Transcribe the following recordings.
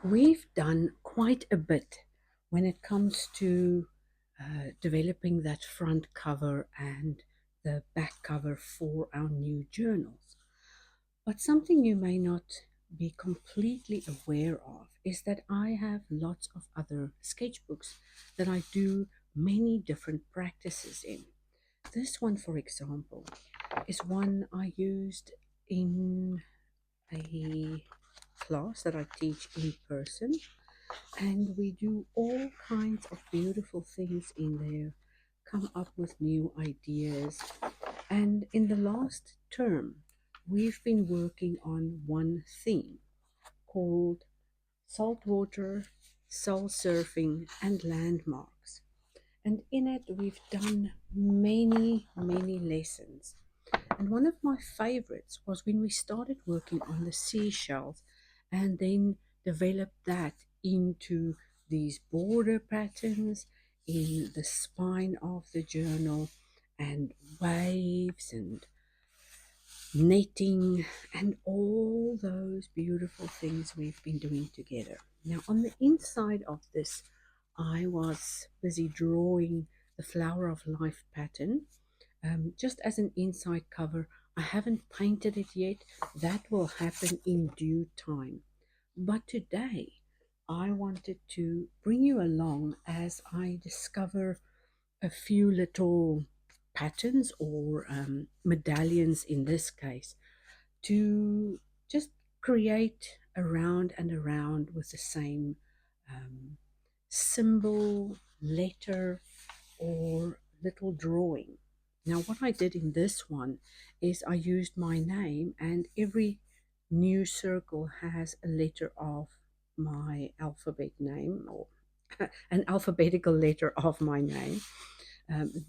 We've done quite a bit when it comes to developing that front cover and the back cover for our new journals. But something you may not be completely aware of is that I have lots of other sketchbooks that I do many different practices in. This one, for example, is one I used in a class that I teach in person, and we do all kinds of beautiful things in there, come up with new ideas. And in the last term, we've been working on one theme called saltwater, soul surfing, and landmarks. And in it, we've done many, many lessons. And one of my favorites was when we started working on the seashells and then developed that into these border patterns in the spine of the journal and waves and knitting and all those beautiful things we've been doing together. Now, on the inside of this, I was busy drawing the flower of life pattern just as an inside cover. I haven't painted it yet. That will happen in due time. But today, I wanted to bring you along as I discover a few little patterns or medallions in this case to just create around and around with the same um, symbol, letter, or little drawing. Now, what I did in this one is I used my name, and every new circle has a letter of my alphabet name or an alphabetical letter of my name.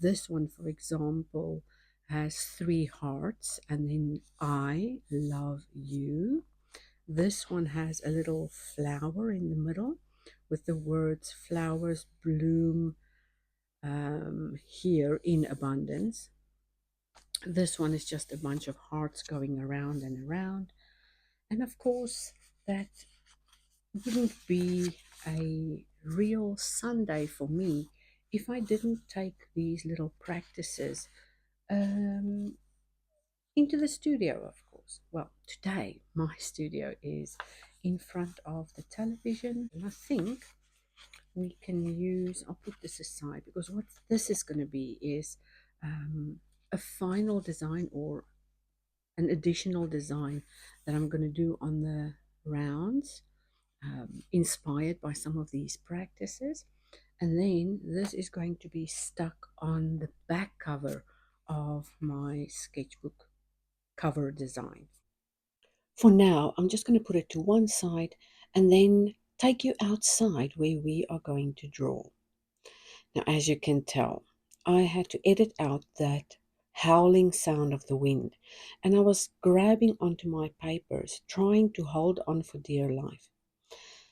This one, for example, has three hearts, and then I love you. This one has a little flower in the middle with the words flowers bloom here in abundance. This one is just a bunch of hearts going around and around. And of course, that wouldn't be a real Sunday for me if I didn't take these little practices um, into the studio, of course. Well, today my studio is in front of the television, and I think we can use, I'll put this aside because what this is going to be is a final design or an additional design that I'm going to do on the rounds, inspired by some of these practices. And then this is going to be stuck on the back cover of my sketchbook cover design. For now, I'm just going to put it to one side and then take you outside where we are going to draw. Now, as you can tell, I had to edit out that howling sound of the wind, and I was grabbing onto my papers, trying to hold on for dear life.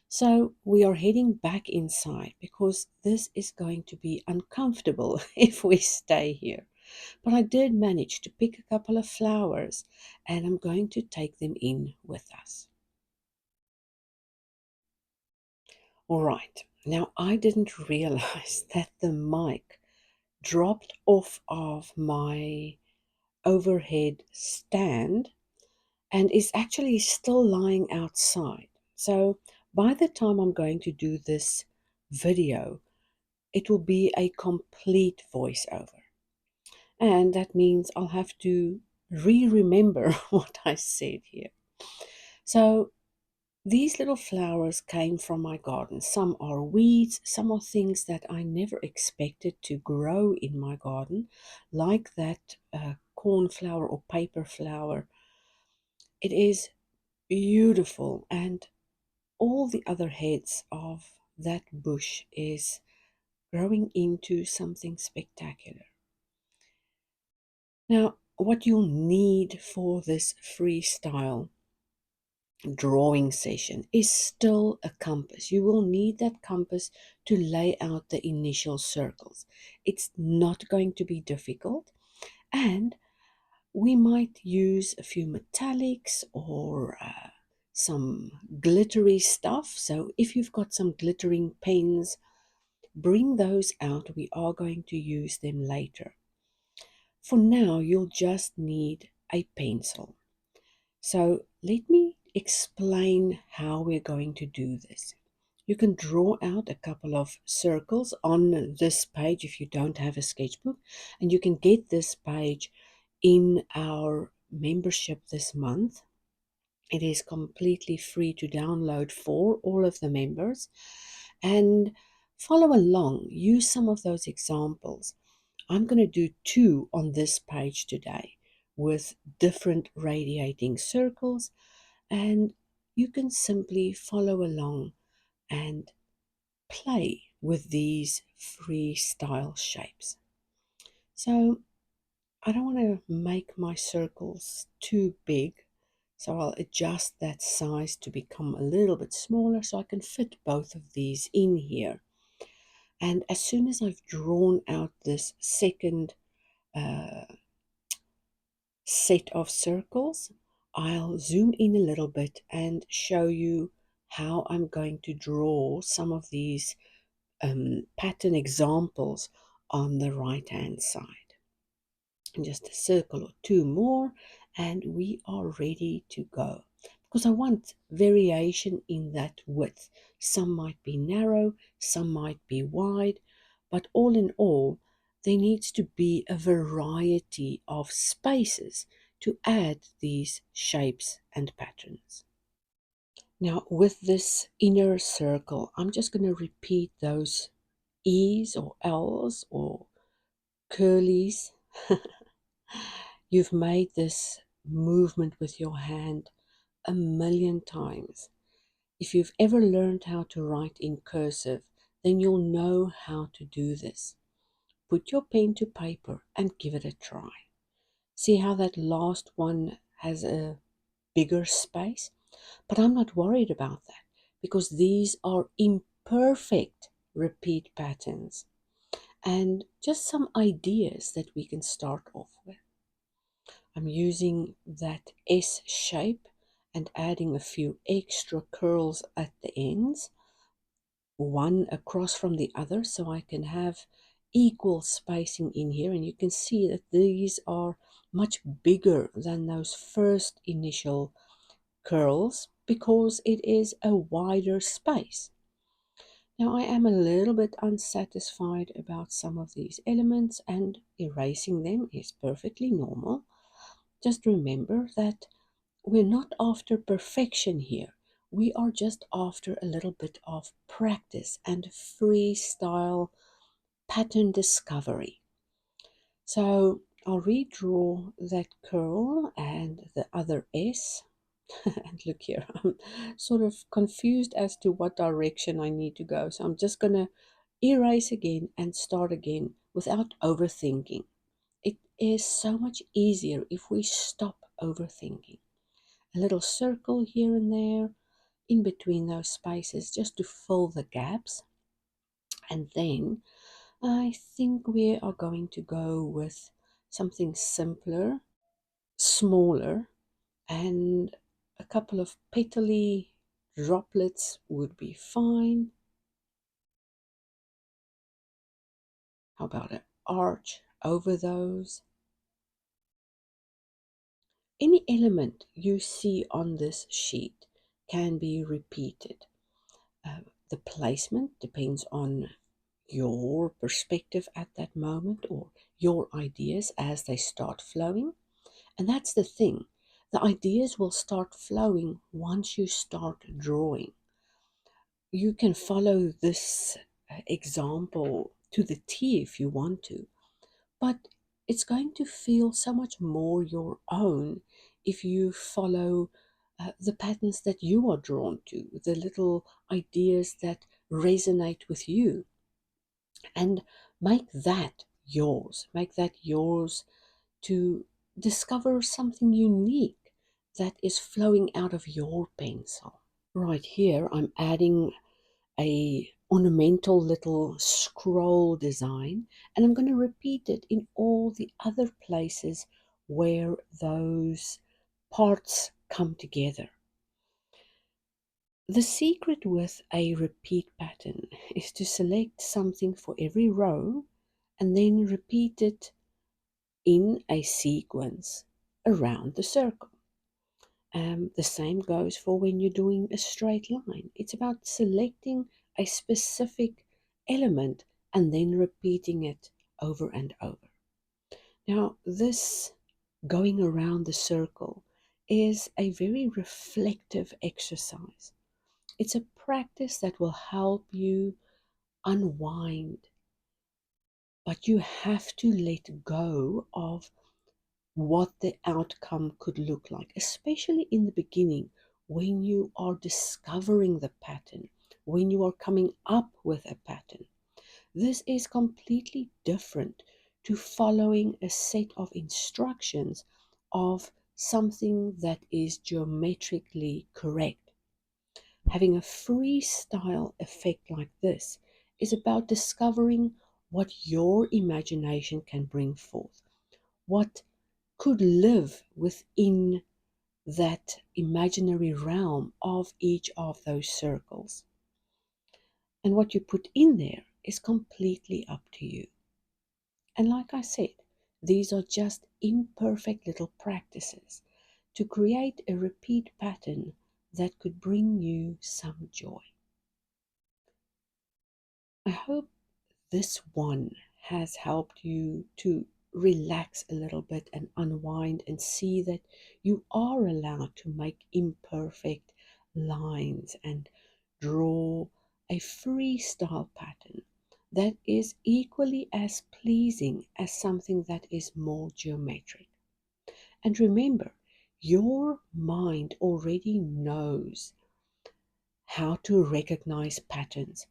So we are heading back inside because this is going to be uncomfortable if we stay here. But I did manage to pick a couple of flowers, and I'm going to take them in with us. All right, now I didn't realize that the mic dropped off of my overhead stand and is actually still lying outside. So by the time I'm going to do this video, it will be a complete voiceover. And that means I'll have to remember what I said here. So these little flowers came from my garden. Some are weeds, some are things that I never expected to grow in my garden, like that cornflower or paper flower. It is beautiful, and all the other heads of that bush is growing into something spectacular. Now, what you'll need for this freestyle drawing session is still a compass. You will need that compass to lay out the initial circles. It's not going to be difficult, and we might use a few metallics or some glittery stuff. So if you've got some glittering pens, bring those out. We are going to use them later. For now, you'll just need a pencil. So let me explain how we're going to do this. You can draw out a couple of circles on this page if you don't have a sketchbook, and you can get this page in our membership this month. It is completely free to download for all of the members, and follow along. Use some of those examples. I'm going to do two on this page today with different radiating circles, and you can simply follow along and play with these freestyle shapes. So I don't want to make my circles too big, so I'll adjust that size to become a little bit smaller so I can fit both of these in here. And as soon as I've drawn out this second uh, set of circles, I'll zoom in a little bit and show you how I'm going to draw some of these pattern examples on the right hand side. And just a circle or two more, and we are ready to go. Because I want variation in that width. Some might be narrow, some might be wide, but all in all, there needs to be a variety of spaces to add these shapes and patterns. Now, with this inner circle, I'm just going to repeat those E's or L's or curlies. You've made this movement with your hand a million times. If you've ever learned how to write in cursive, then you'll know how to do this. Put your pen to paper and give it a try. See how that last one has a bigger space? But I'm not worried about that because these are imperfect repeat patterns and just some ideas that we can start off with. I'm using that S shape and adding a few extra curls at the ends, one across from the other, so I can have equal spacing in here. And you can see that these are much bigger than those first initial curls because it is a wider space. Now I am a little bit unsatisfied about some of these elements, and erasing them is perfectly normal. Just remember that we're not after perfection here. We are just after a little bit of practice and freestyle pattern discovery. So I'll redraw that curl and the other S. And look here, I'm sort of confused as to what direction I need to go. So I'm just going to erase again and start again without overthinking. It is so much easier if we stop overthinking. A little circle here and there in between those spaces just to fill the gaps. And then I think we are going to go with something simpler, smaller, and a couple of petally droplets would be fine. How about an arch over those? Any element you see on this sheet can be repeated. The placement depends on your perspective at that moment or your ideas as they start flowing. And that's the thing. The ideas will start flowing once you start drawing. You can follow this example to the T if you want to, but it's going to feel so much more your own if you follow the patterns that you are drawn to, the little ideas that resonate with you, and make that yours. Make that yours to discover something unique that is flowing out of your pencil. Right here, I'm adding a ornamental little scroll design, and I'm going to repeat it in all the other places where those parts come together. The secret with a repeat pattern is to select something for every row and then repeat it in a sequence around the circle. The same goes for when you're doing a straight line. It's about selecting a specific element and then repeating it over and over. Now, this going around the circle is a very reflective exercise. It's a practice that will help you unwind, but you have to let go of what the outcome could look like, especially in the beginning when you are discovering the pattern, when you are coming up with a pattern. This is completely different to following a set of instructions of something that is geometrically correct. Having a freestyle effect like this is about discovering what your imagination can bring forth, what could live within that imaginary realm of each of those circles. And what you put in there is completely up to you. And like I said, these are just imperfect little practices to create a repeat pattern that could bring you some joy. I hope this one has helped you to relax a little bit and unwind and see that you are allowed to make imperfect lines and draw a freestyle pattern that is equally as pleasing as something that is more geometric. And remember, your mind already knows how to recognize patterns.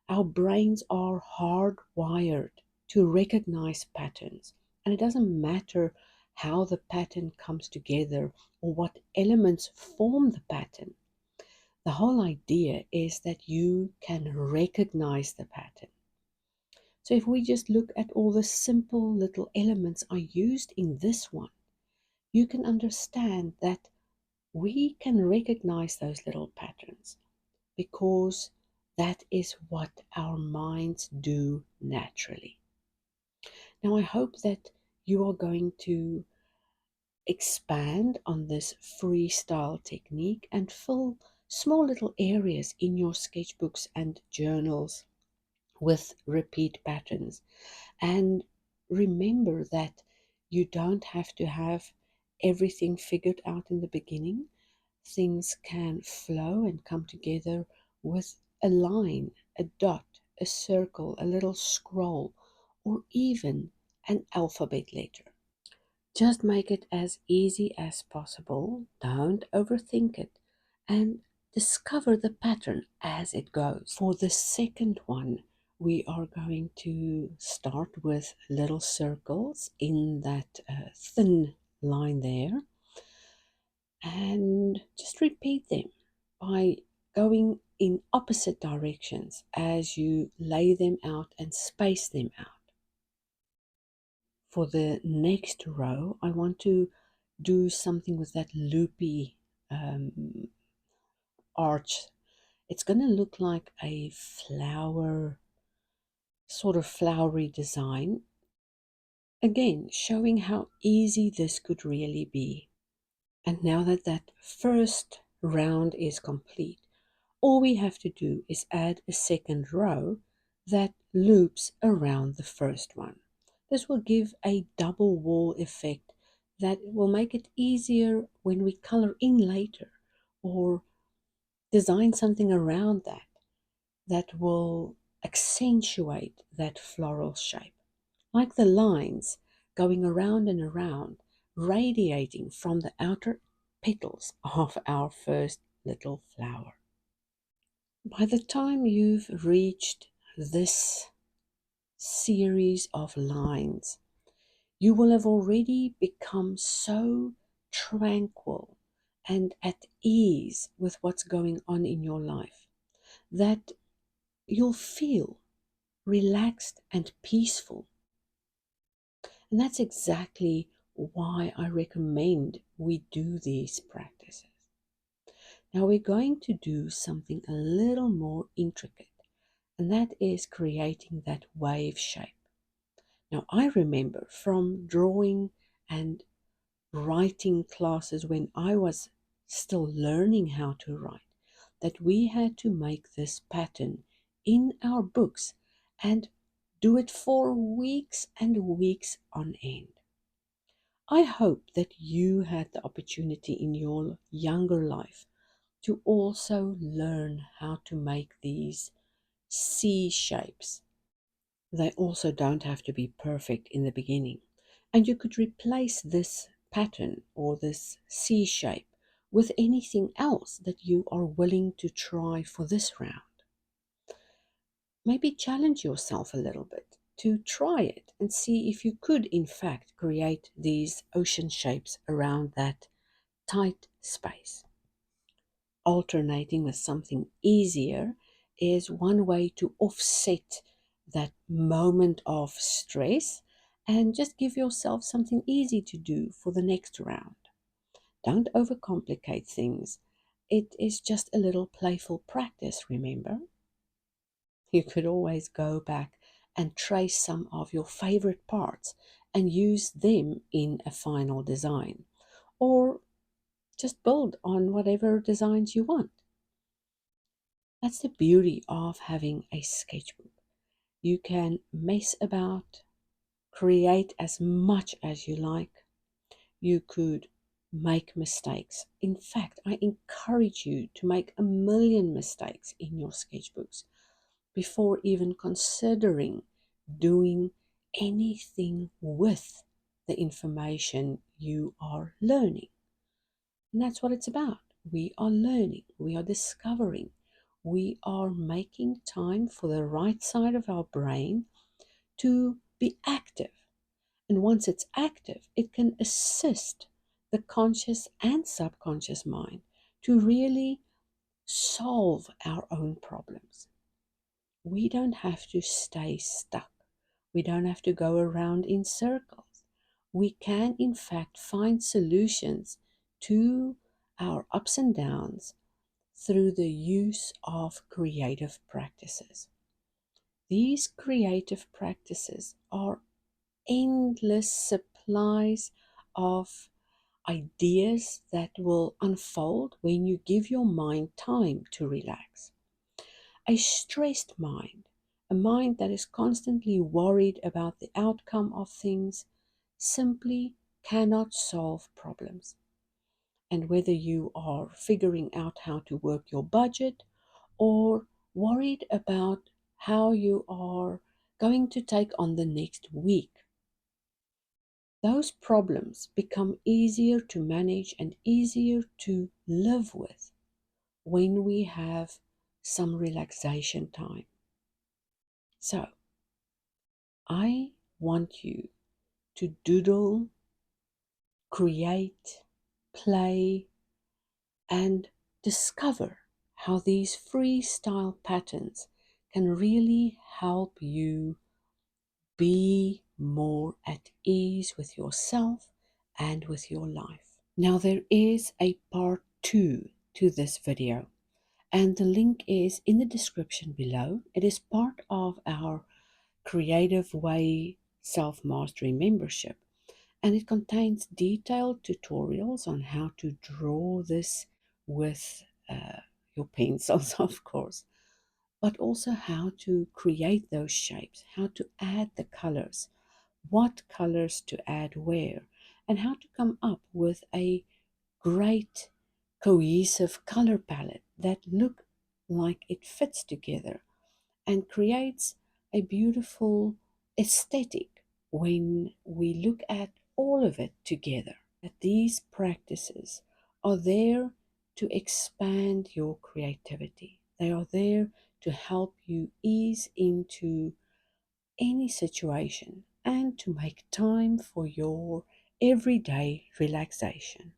Our brains are hardwired to recognize patterns, and it doesn't matter how the pattern comes together or what elements form the pattern. The whole idea is that you can recognize the pattern. So if we just look at all the simple little elements I used in this one, you can understand that we can recognize those little patterns because that is what our minds do naturally. Now, I hope that you are going to expand on this freestyle technique and fill small little areas in your sketchbooks and journals with repeat patterns. And remember that you don't have to have everything figured out in the beginning. Things can flow and come together with a line, a dot, a circle, a little scroll, or even an alphabet letter. Just make it as easy as possible. Don't overthink it and discover the pattern as it goes. For the second one, we are going to start with little circles in that thin line there and just repeat them by going in opposite directions as you lay them out and space them out. For the next row, I want to do something with that loopy arch. It's going to look like a flower, sort of flowery design. Again, showing how easy this could really be. And now that that first round is complete, all we have to do is add a second row that loops around the first one. This will give a double wall effect that will make it easier when we color in later or design something around that will accentuate that floral shape. Like the lines going around and around, radiating from the outer petals of our first little flower. By the time you've reached this series of lines, you will have already become so tranquil and at ease with what's going on in your life that you'll feel relaxed and peaceful. And that's exactly why I recommend we do these practices. Now we're going to do something a little more intricate, and that is creating that wave shape. Now I remember from drawing and writing classes when I was still learning how to write that we had to make this pattern in our books and do it for weeks and weeks on end. I hope that you had the opportunity in your younger life to also learn how to make these C shapes. They also don't have to be perfect in the beginning. And you could replace this pattern or this C shape with anything else that you are willing to try for this round. Maybe challenge yourself a little bit to try it and see if you could, in fact, create these ocean shapes around that tight space. Alternating with something easier is one way to offset that moment of stress and just give yourself something easy to do for the next round. Don't overcomplicate things. It is just a little playful practice, remember? You could always go back and trace some of your favorite parts and use them in a final design, or just build on whatever designs you want. That's the beauty of having a sketchbook. You can mess about, create as much as you like. You could make mistakes. In fact, I encourage you to make a million mistakes in your sketchbooks before even considering doing anything with the information you are learning. And that's what it's about. We are learning, we are discovering, we are making time for the right side of our brain to be active. And once it's active, it can assist the conscious and subconscious mind to really solve our own problems. We don't have to stay stuck. We don't have to go around in circles. We can, in fact, find solutions to our ups and downs through the use of creative practices. These creative practices are endless supplies of ideas that will unfold when you give your mind time to relax. A stressed mind, a mind that is constantly worried about the outcome of things, simply cannot solve problems. And whether you are figuring out how to work your budget or worried about how you are going to take on the next week, those problems become easier to manage and easier to live with when we have some relaxation time. So, I want you to doodle, create, play, and discover how these freestyle patterns can really help you be more at ease with yourself and with your life. Now, there is a part 2 to this video, and the link is in the description below. It is part of our Creative Way Self Mastery membership, and it contains detailed tutorials on how to draw this with your pencils, of course, but also how to create those shapes, how to add the colors, what colors to add where, and how to come up with a great cohesive color palette that look like it fits together and creates a beautiful aesthetic when we look at all of it together. That these practices are there to expand your creativity. They are there to help you ease into any situation and to make time for your everyday relaxation.